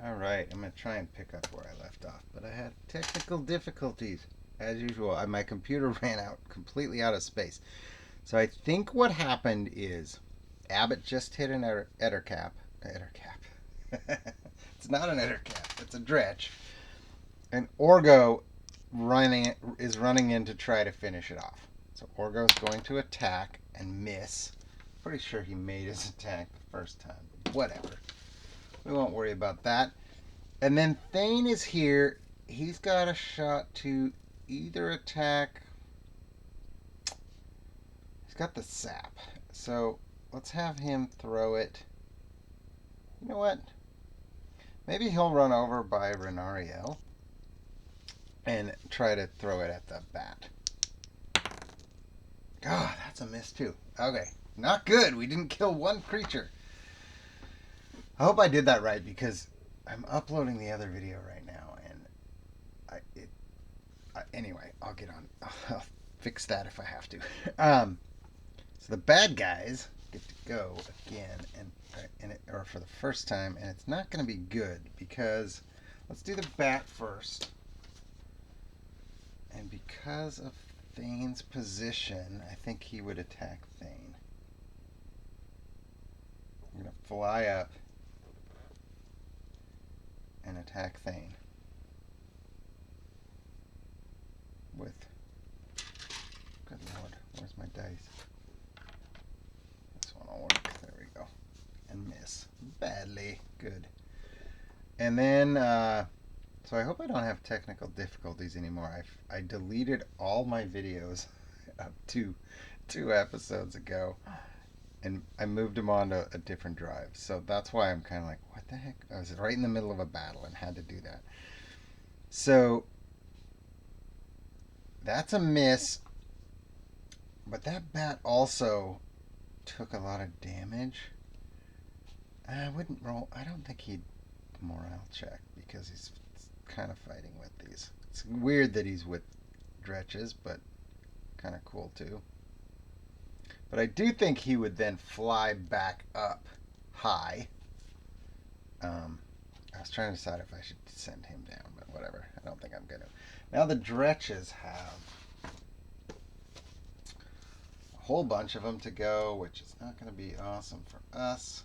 Alright, I'm going to try and pick up where I left off, but I had technical difficulties. As usual, my computer ran out completely out of space. So I think what happened is Abbott just hit an eder cap. It's not an eder cap, it's a dretch. And Orgo is running in to try to finish it off. So Orgo's going to attack and miss. Pretty sure he made his attack the first time, but whatever. We won't worry about that. And then Thane is here. He's got a shot to either attack. He's got the sap. So let's have him throw it. You know what? Maybe he'll run over by Renariel and try to throw it at the bat. God, that's a miss too. Okay, not good. We didn't kill one creature. I hope I did that right because I'm uploading the other video right now, and anyway, I'll get on. I'll fix that if I have to. So the bad guys get to go again, or for the first time, and it's not going to be good because let's do the bat first, and because of Thane's position, I think he would attack Thane. I'm going to fly up and attack Thane with, good lord, where's my dice? This one will work. There we go. And miss badly. Good. And then so I hope I don't have technical difficulties anymore. I deleted all my videos up to 2 episodes ago, and I moved them onto a different drive. So that's why I'm kind of like, what the heck? I was right in the middle of a battle and had to do that. So that's a miss. But that bat also took a lot of damage. I wouldn't roll. I don't think he'd morale check because he's kind of fighting with these. It's weird that he's with dretches, but kind of cool too. But I do think he would then fly back up high. I was trying to decide if I should send him down, but whatever. I don't think I'm going to. Now the dretches have a whole bunch of them to go, which is not going to be awesome for us.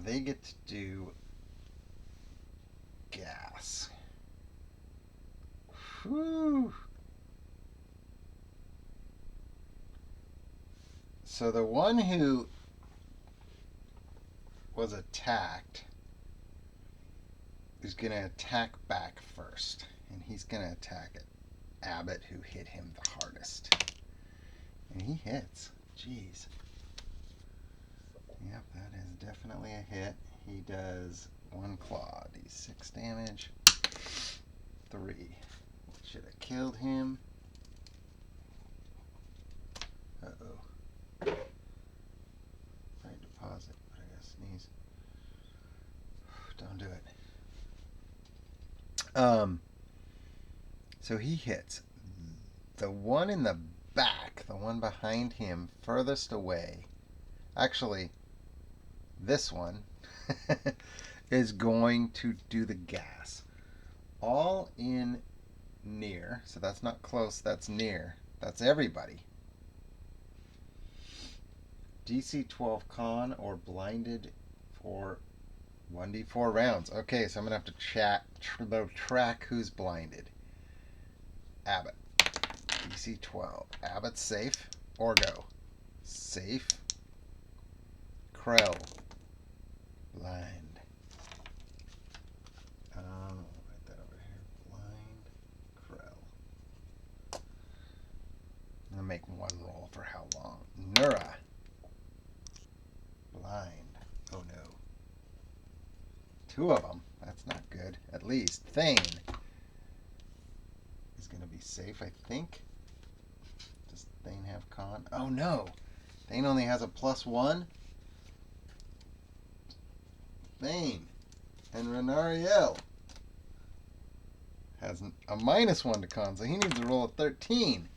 They get to do gas. Whew. So the one who was attacked is going to attack back first. And he's going to attack Abbott, who hit him the hardest. And he hits. Jeez. Yep, that is definitely a hit. He does 1 claw. D6 damage. 3. Should have killed him. Uh-oh. Right deposit. But I gotta sneeze. Don't do it. So he hits. The one in the back, the one behind him, furthest away. Actually, this one is going to do the gas. All in near. So that's not close, that's near. That's everybody. DC 12 con or blinded for 1d4 rounds. Okay, so I'm going to have to track who's blinded. Abbott. DC 12. Abbott's safe. Orgo. Safe. Krell. Blind. I'll write that over here. Blind. Krell. I'm going to make 1 roll for how long. Nura. Blind. Oh no. 2 of them. That's not good. At least. Thane is going to be safe, I think. Does Thane have con? Oh no. Thane only has a +1. Thane and Renariel has a -1 to con, so he needs to roll a 13.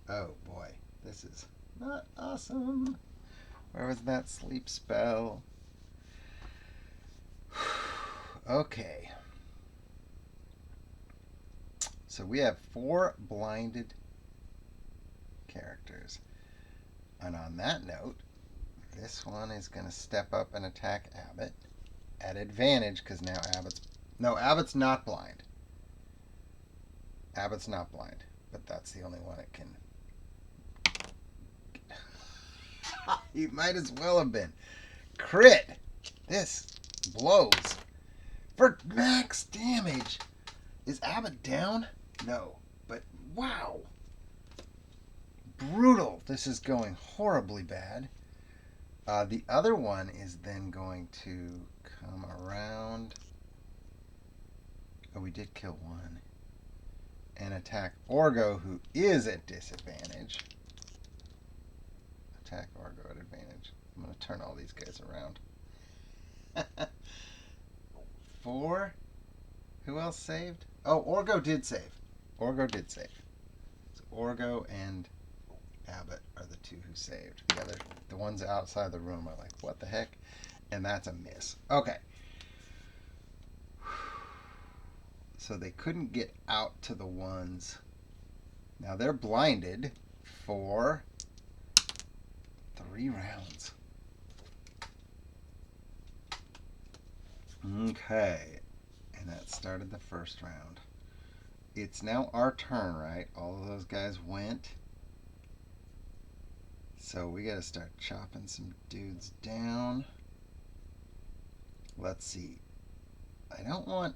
Oh boy. This is not awesome. Where was that sleep spell? Okay. So we have 4 blinded characters. And on that note, this one is going to step up and attack Abbott at advantage because now Abbott's... No, Abbott's not blind. Abbott's not blind, but that's the only one it can... He might as well have been. Crit! This blows. For max damage. Is Abbott down? No. But wow. Brutal. This is going horribly bad. The other one is then going to come around. Oh, we did kill one. And attack Orgo, who is at disadvantage. Attack Orgo at advantage. I'm going to turn all these guys around. 4. Who else saved? Oh, Orgo did save. Orgo did save. So Orgo and Abbott are the 2 who saved. The ones outside the room are like, what the heck? And that's a miss. Okay. So they couldn't get out to the ones. Now they're blinded for 3 rounds. Okay. And that started the first round. It's now our turn, right? All of those guys went. So we got to start chopping some dudes down. Let's see. I don't want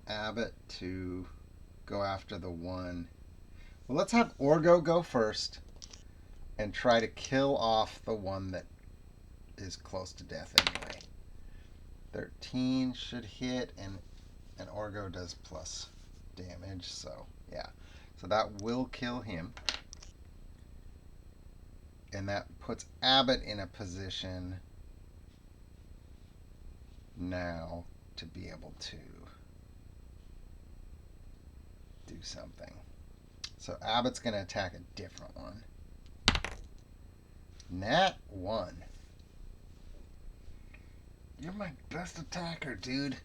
Abbott to go after the one. Well, let's have Orgo go first and try to kill off the one that is close to death anyway. 13 should hit, and Orgo does plus damage, so yeah. So that will kill him. And that puts Abbott in a position now to be able to do something. So Abbott's going to attack a different one. Nat 1. You're my best attacker, dude.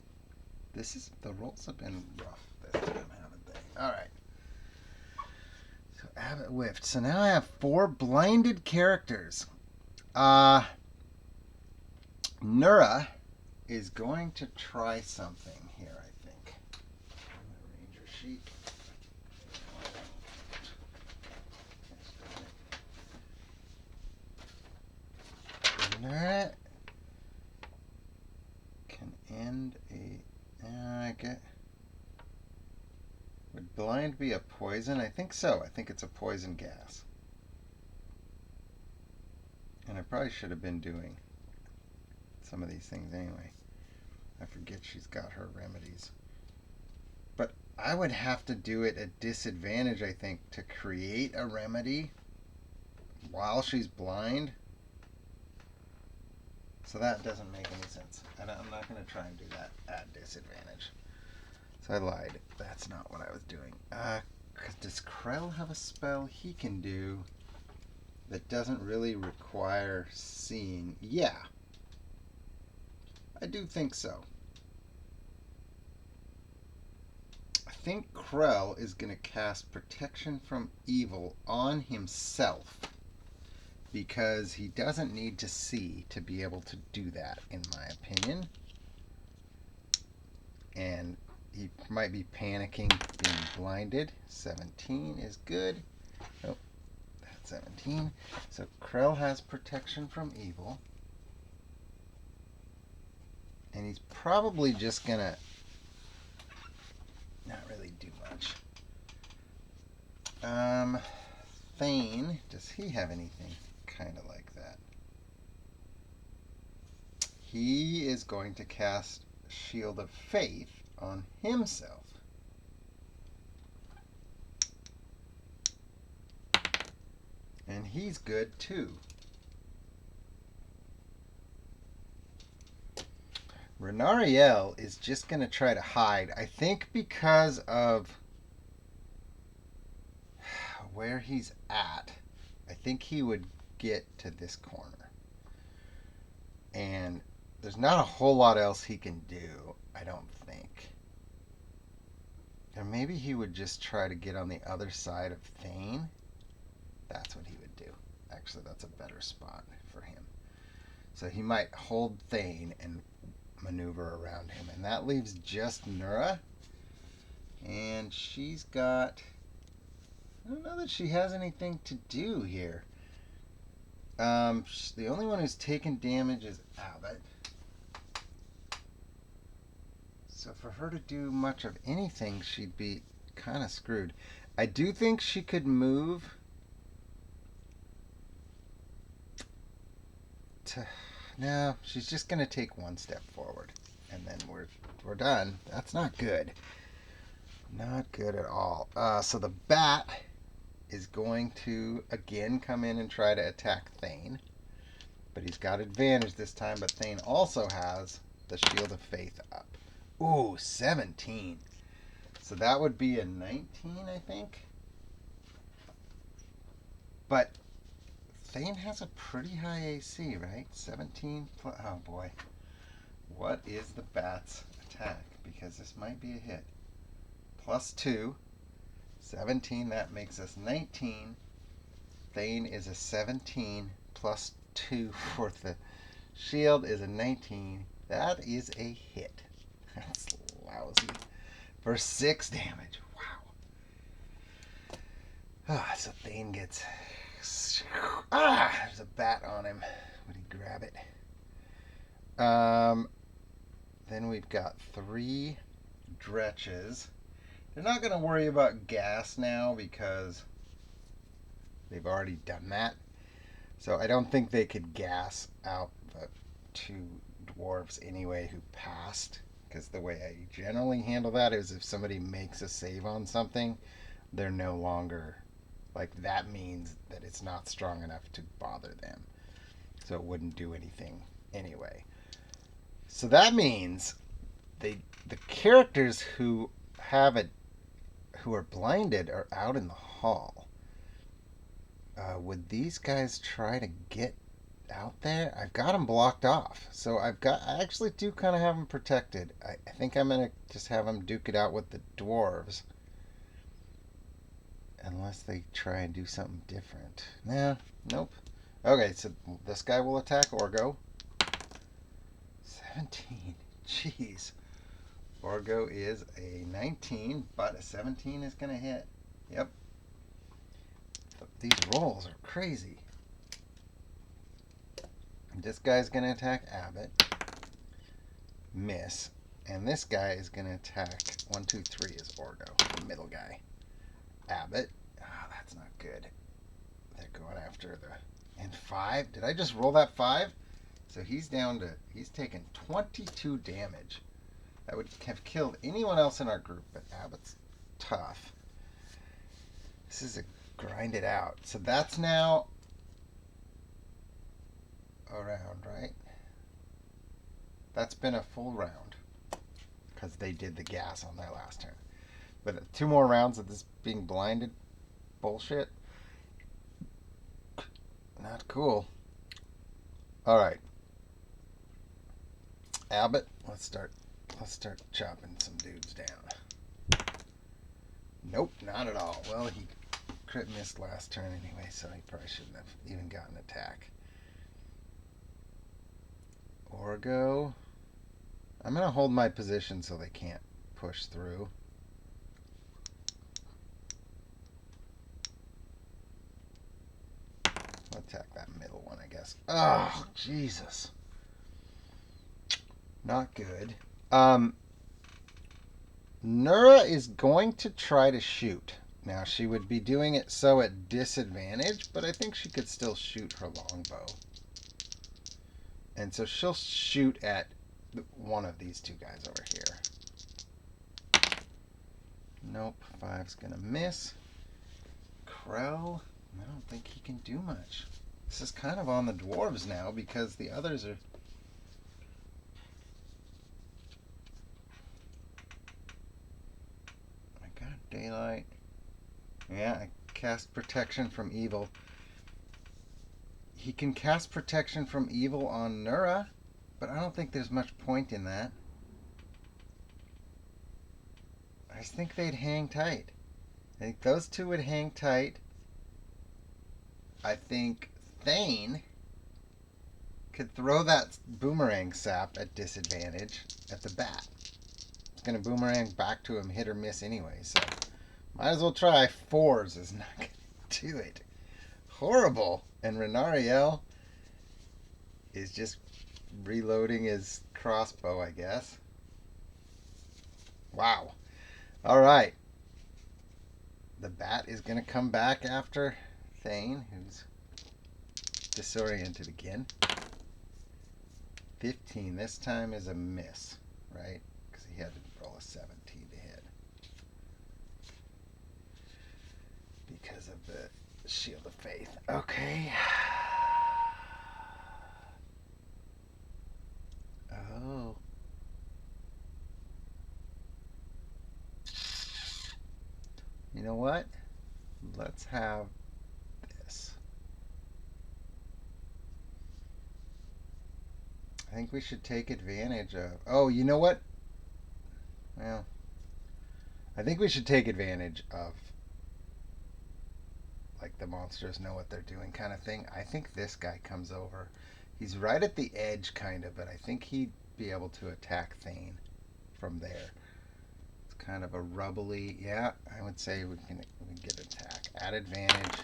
The rolls have been rough this time, haven't they? Alright. So Abbott whiffed. So now I have 4 blinded characters. Nura is going to try something here, I think. Ranger sheet. Nura can end a... I get... Would blind be a poison? I think so. I think it's a poison gas. And I probably should have been doing some of these things anyway. I forget she's got her remedies. But I would have to do it at disadvantage, I think, to create a remedy while she's blind. So that doesn't make any sense. And I'm not going to try and do that at disadvantage. So I lied. That's not what I was doing. Does Krell have a spell he can do that doesn't really require seeing? Yeah. I do think so. I think Krell is going to cast Protection from Evil on himself because he doesn't need to see to be able to do that, in my opinion. And he might be panicking being blinded. 17 is good. Oh, that's 17. So Krell has Protection from Evil. And he's probably just going to not really do much. Thane, does he have anything kind of like that? He is going to cast Shield of Faith on himself. And he's good too. Renariel is just going to try to hide. I think because of where he's at, I think he would get to this corner. And there's not a whole lot else he can do, I don't think. Or maybe he would just try to get on the other side of Thane. That's what he would do. Actually, that's a better spot for him. So he might hold Thane and maneuver around him. And that leaves just Nura. And she's got... I don't know that she has anything to do here. The only one who's taken damage is Abbott. So for her to do much of anything, she'd be kind of screwed. I do think she could move to... No, she's just going to take one step forward. And then we're done. That's not good. Not good at all. So the bat is going to, again, come in and try to attack Thane. But he's got advantage this time. But Thane also has the Shield of Faith up. Ooh, 17. So that would be a 19, I think. But Thane has a pretty high AC, right? 17 plus... Oh, boy. What is the bat's attack? Because this might be a hit. Plus 2. 17, that makes us 19. Thane is a 17. Plus 2 for the shield is a 19. That is a hit. That's lousy. For 6 damage. Wow. So Thane gets... there's a bat on him. Would he grab it? Then we've got 3 dretches. They're not going to worry about gas now because they've already done that. So I don't think they could gas out the 2 dwarves anyway who passed. Because the way I generally handle that is if somebody makes a save on something, they're no longer... Like, that means that it's not strong enough to bother them. So it wouldn't do anything anyway. So that means the characters who have it, who are blinded, are out in the hall. Would these guys try to get out there? I've got them blocked off. So I actually do kind of have them protected. I think I'm going to just have them duke it out with the dwarves. Unless they try and do something different. Nah, nope. Okay, so this guy will attack Orgo. 17. Jeez. Orgo is a 19, but a 17 is going to hit. Yep. These rolls are crazy. This guy's going to attack Abbott. Miss. And this guy is going to attack 1, 2, 3 is Orgo, the middle guy. Abbott. Oh, that's not good. They're going after the... And 5. Did I just roll that 5? So he's down to... He's taken 22 damage. That would have killed anyone else in our group, but Abbott's tough. This is a grind it out. So that's now a round, right? That's been a full round. Because they did the gas on their last turn. But 2 more rounds of this being blinded bullshit. Not cool. Alright. Abbott, let's start chopping some dudes down. Nope, not at all. Well, he crit missed last turn anyway, so he probably shouldn't have even gotten an attack. Orgo. I'm going to hold my position so they can't push through. I'll attack that middle one, I guess. Oh, Jesus. Not good. Nura is going to try to shoot. Now, she would be doing it so at disadvantage, but I think she could still shoot her longbow. And so she'll shoot at one of these 2 guys over here. Nope, 5's gonna miss. Krell, I don't think he can do much. This is kind of on the dwarves now because the others are... I got daylight. Yeah, I Cast protection from evil. He can cast protection from evil on Nura, but I don't think there's much point in that. I just think they'd hang tight. I think those two would hang tight. I think Thane could throw that boomerang sap at disadvantage at the bat. It's going to boomerang back to him, hit or miss anyway, so might as well try. 4s is not going to do it. Horrible. And Renariel is just reloading his crossbow, I guess. Wow. All right. The bat is going to come back after Thane, who's disoriented again. 15. This time is a miss, right? Because he had to roll a 17 to hit. Because of the Shield of Faith. Okay. Oh. You know what? Let's have this. I think we should take advantage of... Oh, you know what? Well, I think we should take advantage of, like, the monsters know what they're doing kind of thing. I think this guy comes over. He's right at the edge, kind of, but I think he'd be able to attack Thane from there. It's kind of a rubbly... Yeah, I would say we get attack. At advantage.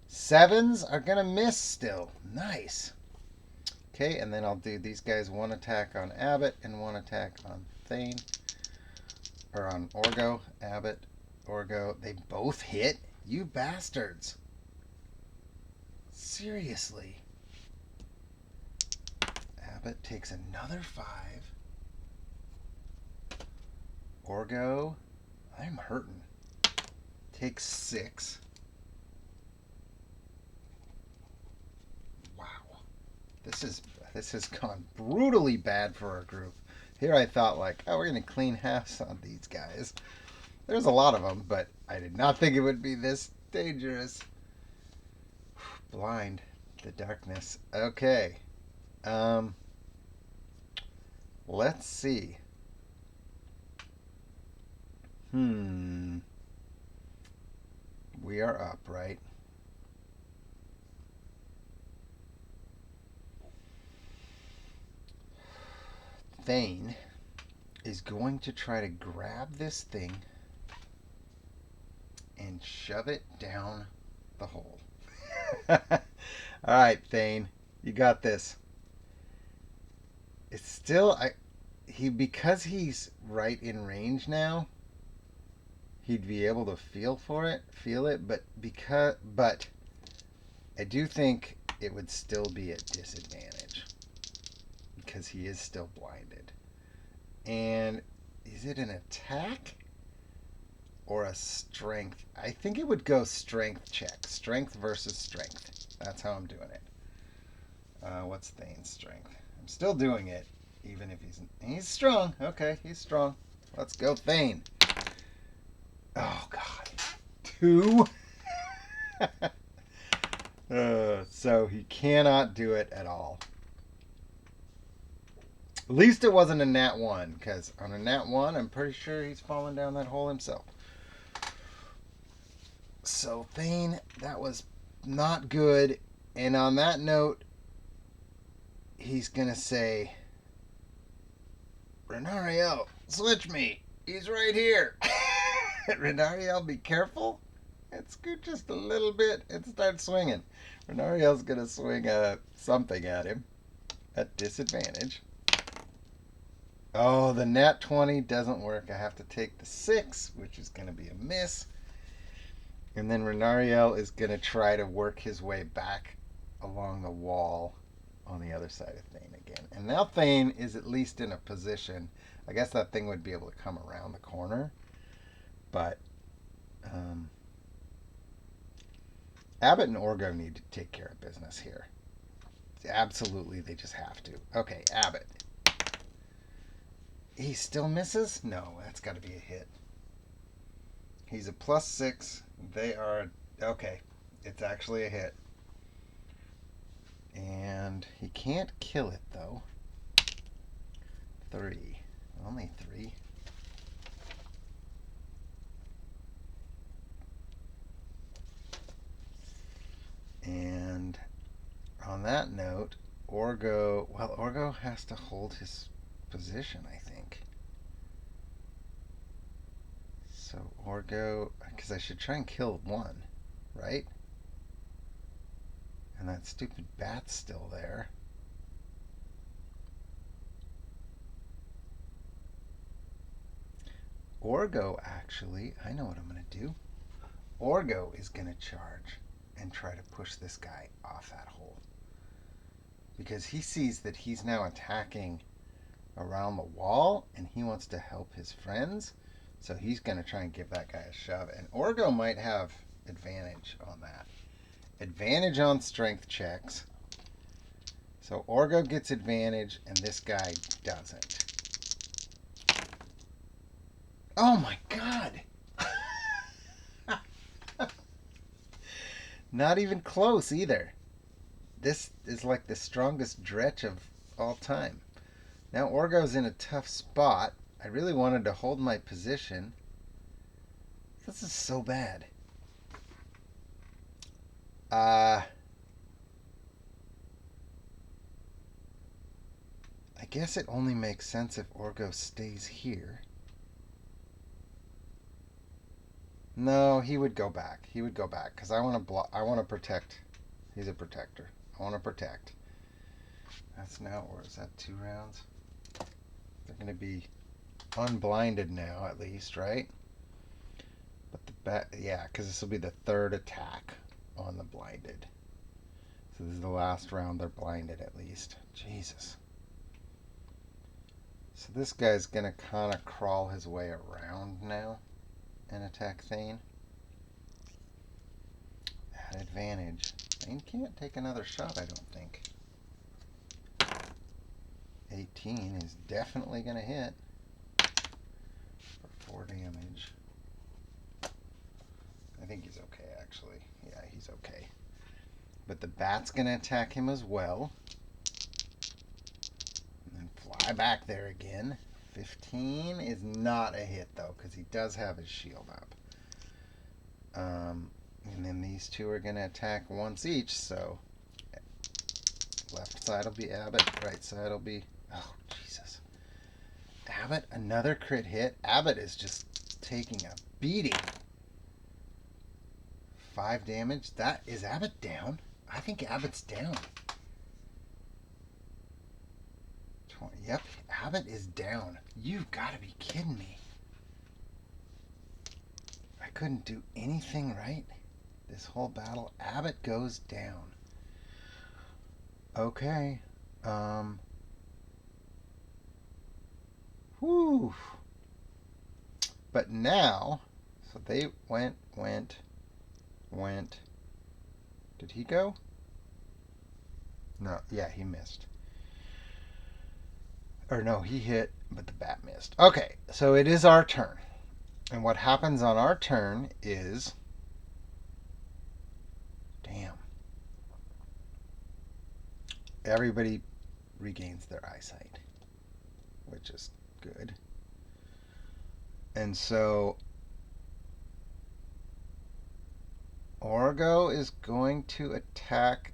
7s are going to miss still. Nice. Okay, and then I'll do these guys 1 attack on Abbott and 1 attack on Thane. Or on Orgo. Abbott, Orgo. They both hit? You bastards. Seriously. Abbott takes another 5. Orgo. I'm hurting. Takes 6. This has gone brutally bad for our group. Here I thought, like, oh, we're going to clean house on these guys. There's a lot of them, but I did not think it would be this dangerous. Blind. The darkness. Okay. Let's see. We are up, right? Thane is going to try to grab this thing and shove it down the hole. All right, Thane, you got this. It's still because he's right in range now. He'd be able to feel it, but I do think it would still be at disadvantage because he is still blinded. And is it an attack or a strength? I think it would go strength check. Strength versus strength. That's how I'm doing it. What's Thane's strength? I'm still doing it, even if he's strong. Okay, he's strong. Let's go, Thane. Oh, God. 2? So he cannot do it at all. At least it wasn't a nat 1, because on a nat 1, I'm pretty sure he's fallen down that hole himself. So, Thane, that was not good. And on that note, he's going to say, Renariel, switch me. He's right here. Renariel, be careful. And scoot just a little bit and start swinging. Renariel's going to swing something at him at disadvantage. Oh, the nat 20 doesn't work. I have to take the 6, which is going to be a miss. And then Renariel is going to try to work his way back along the wall on the other side of Thane again. And now Thane is at least in a position. I guess that thing would be able to come around the corner. But Abbott and Orgo need to take care of business here. Absolutely, they just have to. Okay, Abbott. He still misses? No, that's got to be a hit. He's a +6. They are okay. It's actually a hit. And he can't kill it though. 3. Only 3. And on that note, Orgo has to hold his position, I think. So Orgo, because I should try and kill 1, right? And that stupid bat's still there. Orgo, actually, I know what I'm going to do. Orgo is going to charge and try to push this guy off that hole. Because he sees that he's now attacking around the wall and he wants to help his friends. So he's going to try and give that guy a shove. And Orgo might have advantage on that. Advantage on strength checks. So Orgo gets advantage and this guy doesn't. Oh my god! Not even close either. This is like the strongest dretch of all time. Now Orgo's in a tough spot. I really wanted to hold my position. This is so bad. I guess it only makes sense if Orgo stays here. No, he would go back. He would go back because I want to block. I want to protect. He's a protector. I want to protect. That's now, or is that 2 rounds? They're going to be unblinded now, at least, right? But the yeah, because this will be the 3rd attack on the blinded. So this is the last round they're blinded, at least. Jesus. So this guy's going to kind of crawl his way around now and attack Thane. At advantage. Thane can't take another shot, I don't think. 18 is definitely going to hit for 4 damage. I think he's okay, actually. Yeah, he's okay. But the bat's going to attack him as well. And then fly back there again. 15 is not a hit, though, because he does have his shield up. And then these 2 are going to attack once each, so left side will be Abbott, right side will be... Oh, Jesus. Abbott, another crit hit. Abbott is just taking a beating. 5 damage. That is Abbott down? I think Abbott's down. 20. Yep, Abbott is down. You've got to be kidding me. I couldn't do anything right this whole battle. Abbott goes down. Okay. Whew. But now, so they went. Did he go? No, yeah, he missed. Or no, he hit, but the bat missed. Okay, so it is our turn. And what happens on our turn is... Damn. Everybody regains their eyesight, which is good. And so Orgo is going to attack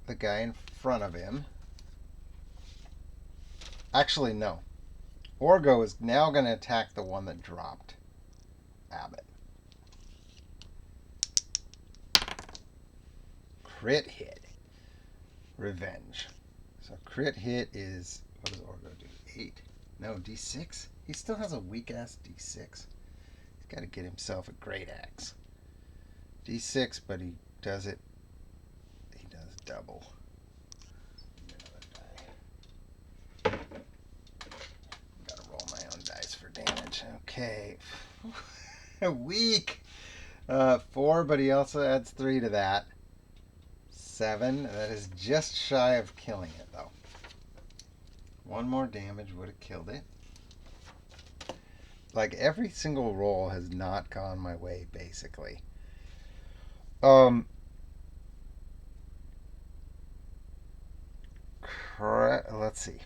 the guy in front of him. Actually, no. Orgo is now going to attack the one that dropped Abbott. Crit hit. Revenge. So crit hit is... What does Orgo do? 8? No, D6? He still has a weak-ass D6. He's got to get himself a great axe. D6, but he does it... He does double. Gotta roll my own dice for damage. Okay. Weak! 4, but he also adds 3 to that. 7. That is just shy of killing it, though. 1 more damage would have killed it. Like, every single roll has not gone my way, basically. Let's see.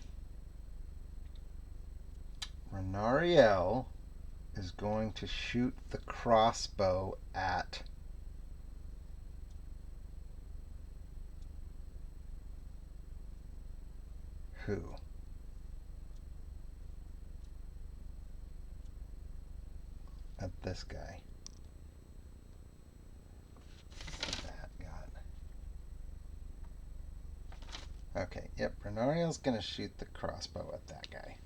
Renariel is going to shoot the crossbow at who? At this guy. That got. Okay, yep, Renariel's going to shoot the crossbow at that guy.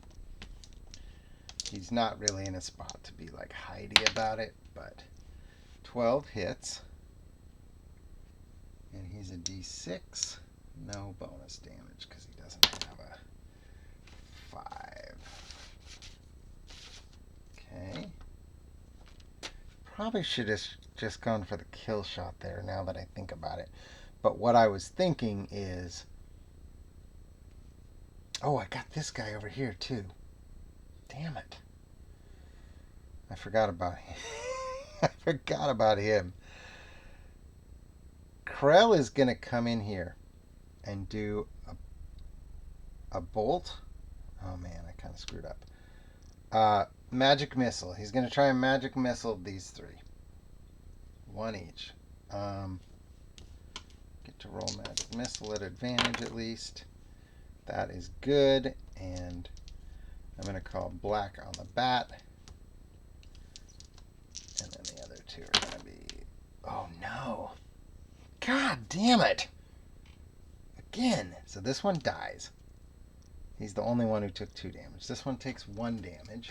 He's not really in a spot to be like hidey about it, but 12 hits. And he's a D6. No bonus damage because he doesn't have a 5. Okay. Probably should have just gone for the kill shot there now that I think about it. But what I was thinking is... Oh, I got this guy over here too. Damn it. I forgot about him. I forgot about him. Krell is going to come in here and do a bolt. Oh man, I kind of screwed up. Magic missile. He's going to try and magic missile these three. One each. Get to roll magic missile at advantage at least. That is good. And I'm going to call black on the bat. And then the other two are going to be... Oh no. God damn it. Again. So this one dies. He's the only one who took 2 damage. This one takes 1 damage.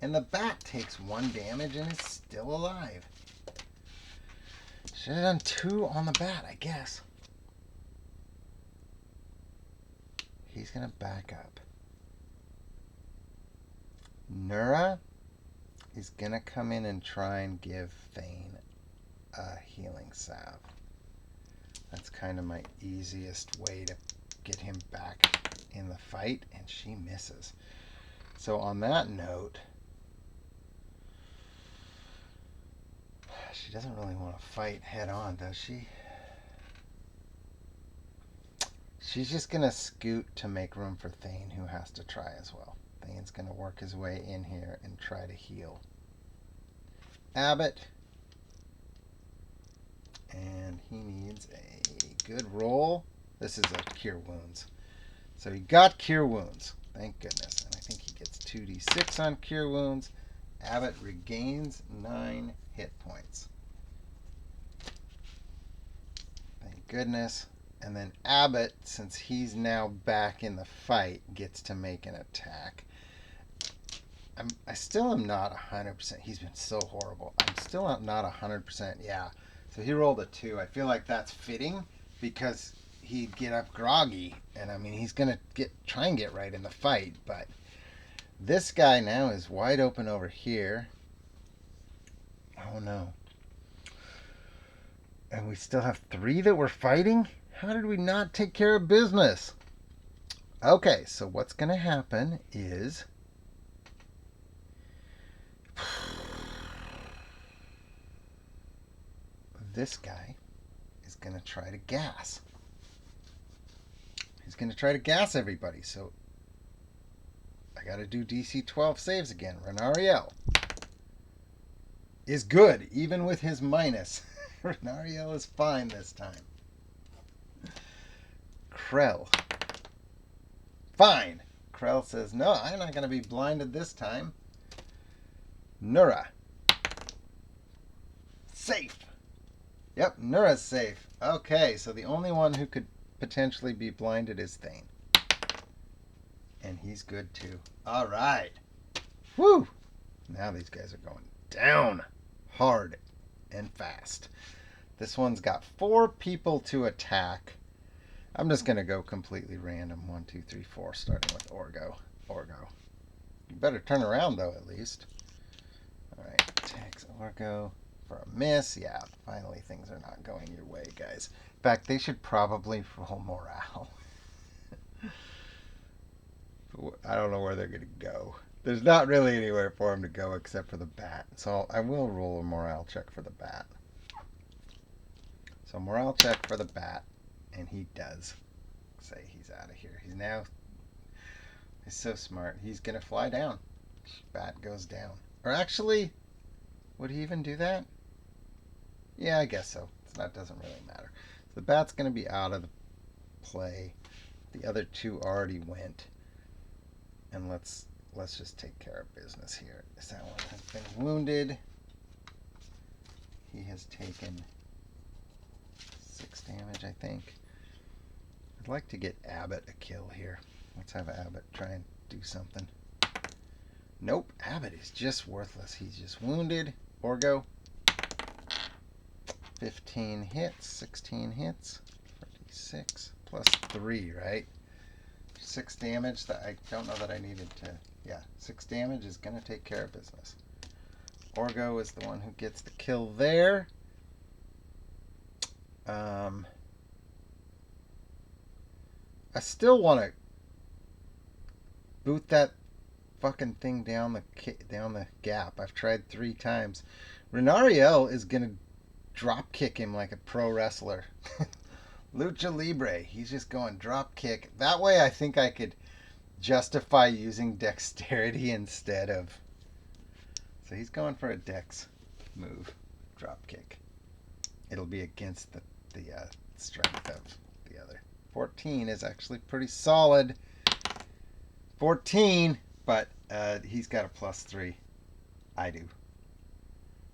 And the bat takes 1 damage and is still alive. Should have done 2 on the bat, I guess. He's going to back up. Nura is going to come in and try and give Thane a healing salve. That's kind of my easiest way to get him back in the fight, and she misses. So on that note, she doesn't really want to fight head on, does she? She's just going to scoot to make room for Thane, who has to try as well. Thane's going to work his way in here and try to heal. Abbott. And he needs a good roll. This is a Cure Wounds. So he got Cure Wounds. Thank goodness. And I think he gets 2d6 on Cure Wounds. Abbott regains 9 hit points. Thank goodness. And then Abbott, since he's now back in the fight, gets to make an attack. I still am not 100%. He's been so horrible. I'm still not 100%. Yeah. So he rolled a 2. I feel like that's fitting because he'd get up groggy. And I mean, he's going to try and get right in the fight. But this guy now is wide open over here. Oh no. And we still have 3 that we're fighting? How did we not take care of business? Okay, so what's going to happen is... this guy is going to try to gas. He's going to try to gas everybody, so I got to do DC 12 saves again. Renariel is good, even with his minus. Renariel is fine this time. Krell. Fine. Krell says, no, I'm not going to be blinded this time. Nura. Safe. Yep, Nura's safe. Okay, so the only one who could potentially be blinded is Thane. And he's good too. All right. Woo! Now these guys are going down hard and fast. This one's got 4 people to attack. I'm just going to go completely random. 1, 2, 3, 4, starting with Orgo. Orgo. You better turn around, though, at least. All right, attacks Orgo for a miss. Yeah, finally things are not going your way, guys. In fact, they should probably roll morale. I don't know where they're going to go. There's not really anywhere for them to go except for the bat. So I will roll a morale check for the bat. So morale check for the bat, and he does say he's out of here. He's so smart. He's going to fly down. Bat goes down. Or actually, would he even do that? Yeah, I guess so. That doesn't really matter. The bat's going to be out of the play. The other two already went. And let's just take care of business here. That one has been wounded. He has taken 6 damage, I think. I'd like to get Abbott a kill here. Let's have Abbott try and do something. Nope, Abbott is just worthless. He's just wounded. Orgo. 15 hits, 16 hits, 46 plus 3, right? 6 damage. That I don't know that I needed to. Yeah, 6 damage is going to take care of business. Orgo is the one who gets the kill there. I still want to boot that fucking thing down the gap. I've tried 3 times. Renariel is going to drop kick him like a pro wrestler. Lucha Libre. He's just going drop kick. That way I think I could justify using dexterity instead of... So he's going for a dex move. Drop kick. It'll be against the strength of the other. 14 is actually pretty solid. 14, but he's got a +3. I do.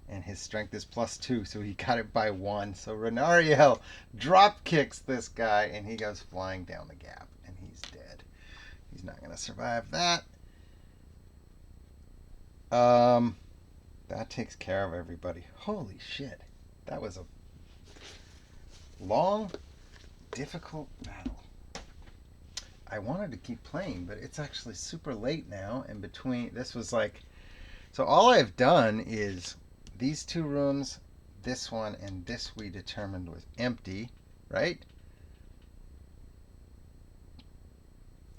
And his strength is +2, so he got it by 1. So Renariel drop kicks this guy, and he goes flying down the gap, and he's dead. He's not going to survive that. That takes care of everybody. Holy shit. That was a long, difficult battle. I wanted to keep playing, but it's actually super late now. In between, this was like... So all I've done is... These 2 rooms, this one, and this we determined was empty, right?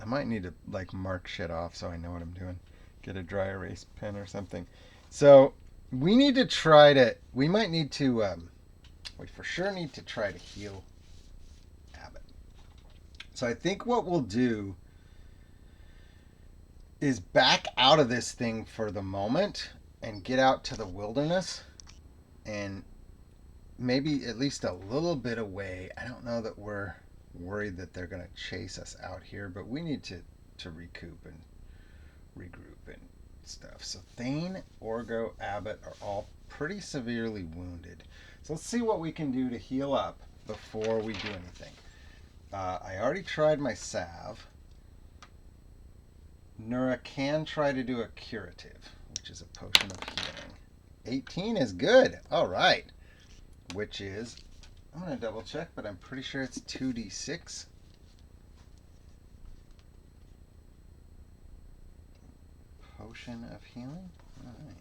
I might need to, like, mark shit off so I know what I'm doing. Get a dry erase pen or something. So, we need to try to... We might need to... we for sure need to try to heal Abbott. So I think what we'll do is back out of this thing for the moment... and get out to the wilderness and maybe at least a little bit away. I don't know that we're worried that they're going to chase us out here, but we need to recoup and regroup and stuff. So Thane, Orgo, Abbott are all pretty severely wounded. So let's see what we can do to heal up before we do anything. I already tried my salve. Nura can try to do a curative, which is a potion of healing. 18 is good. All right. Which is, I'm going to double check, but I'm pretty sure it's 2d6. Potion of healing. All right.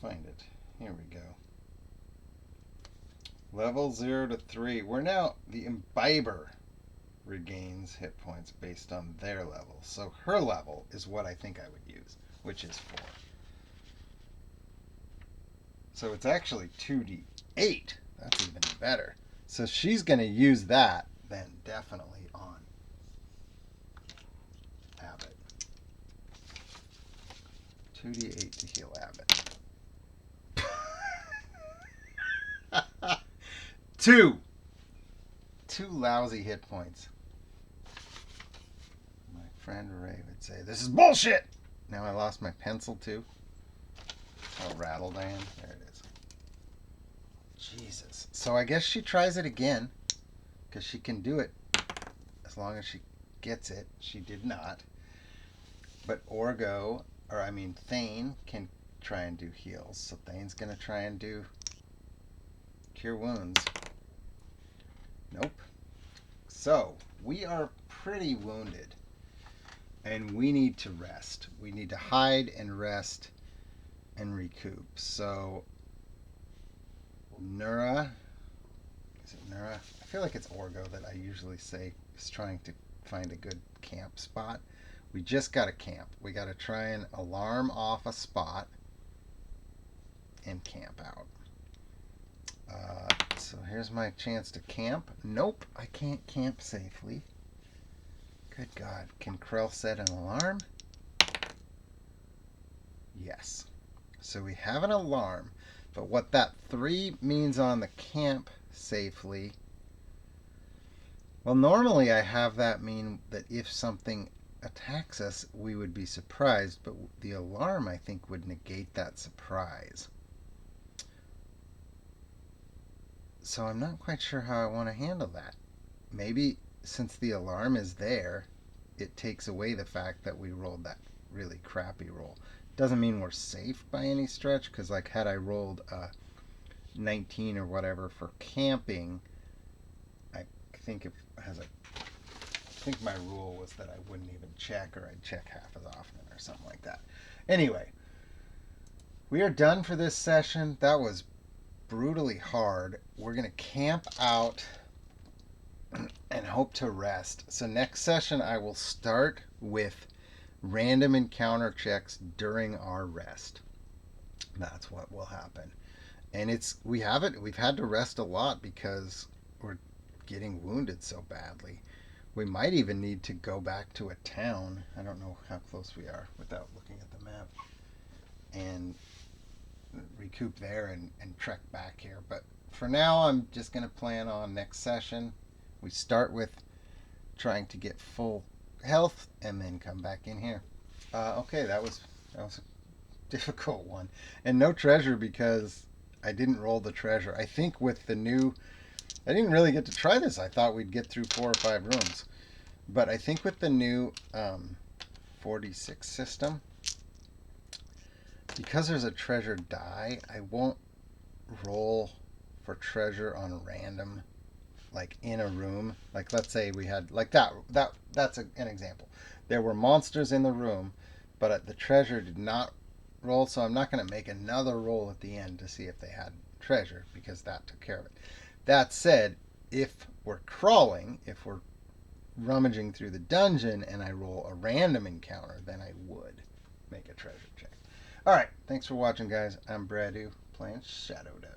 Find it. Here we go. Level 0 to 3. We're now... The Imbiber regains hit points based on their level. So her level is what I think I would use, which is 4. So it's actually 2d8. That's even better. So she's going to use that then definitely on Abbott. 2d8 to heal Abbott. 2 lousy hit points. My friend Ray would say, "This is bullshit!" Now I lost my pencil too. Oh, rattled I am. There it is. Jesus. So I guess she tries it again. Because she can do it as long as she gets it. She did not. But Thane can try and do heals. So Thane's going to try and do Cure Wounds. Nope. So, we are pretty wounded. And we need to rest. We need to hide and rest and recoup. So, Nura Is it Nura? I feel like it's Orgo that I usually say is trying to find a good camp spot. We just got to camp. We got to try and alarm off a spot and camp out. So here's my chance to camp. Nope, I can't camp safely. Good God. Can Krell set an alarm? Yes. So we have an alarm. But what that 3 means on the camp safely... Well, normally I have that mean that if something attacks us, we would be surprised. But the alarm, I think, would negate that surprise. So I'm not quite sure how I want to handle that. Maybe since the alarm is there, it takes away the fact that we rolled that really crappy roll. Doesn't mean we're safe by any stretch, because like had I rolled a 19 or whatever for camping, I think my rule was that I wouldn't even check, or I'd check half as often or something like that. Anyway, we are done for this session. That was brutally hard. We're going to camp out and hope to rest. So next session I will start with random encounter checks during our rest. That's what will happen. And we've had to rest a lot because we're getting wounded so badly. We might even need to go back to a town. I don't know how close we are without looking at the map. And recoup there and trek back here. But for now, I'm just going to plan on next session. We start with trying to get full health and then come back in here. Okay, that was a difficult one. And no treasure because I didn't roll the treasure. I think with the new... I didn't really get to try this. I thought we'd get through 4 or 5 rooms. But I think with the new 46 system, because there's a treasure die, I won't roll for treasure on random, like in a room. Like let's say we had like that's an example. There were monsters in the room, but the treasure did not roll, so I'm not going to make another roll at the end to see if they had treasure, because that took care of it. That said, if we're crawling, if we're rummaging through the dungeon and I roll a random encounter, then I would make a treasure check. Alright, thanks for watching, guys. I'm Bradu, playing Shadowdark.